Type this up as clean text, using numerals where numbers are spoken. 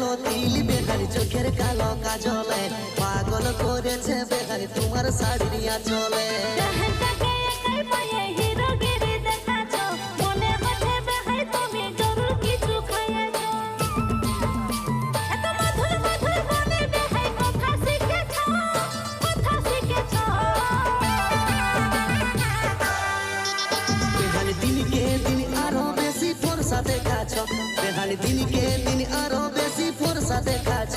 কালো তিল বেহারি চোখের কালো কাজলে পাগল করেছে বেহারি তোমার শাড়ি চলে দিনকে দিন আরো বেশি ফোরসা দেখাছ বেহারি দিনকে দিন আরো বেশি ফোরসা দেখাছ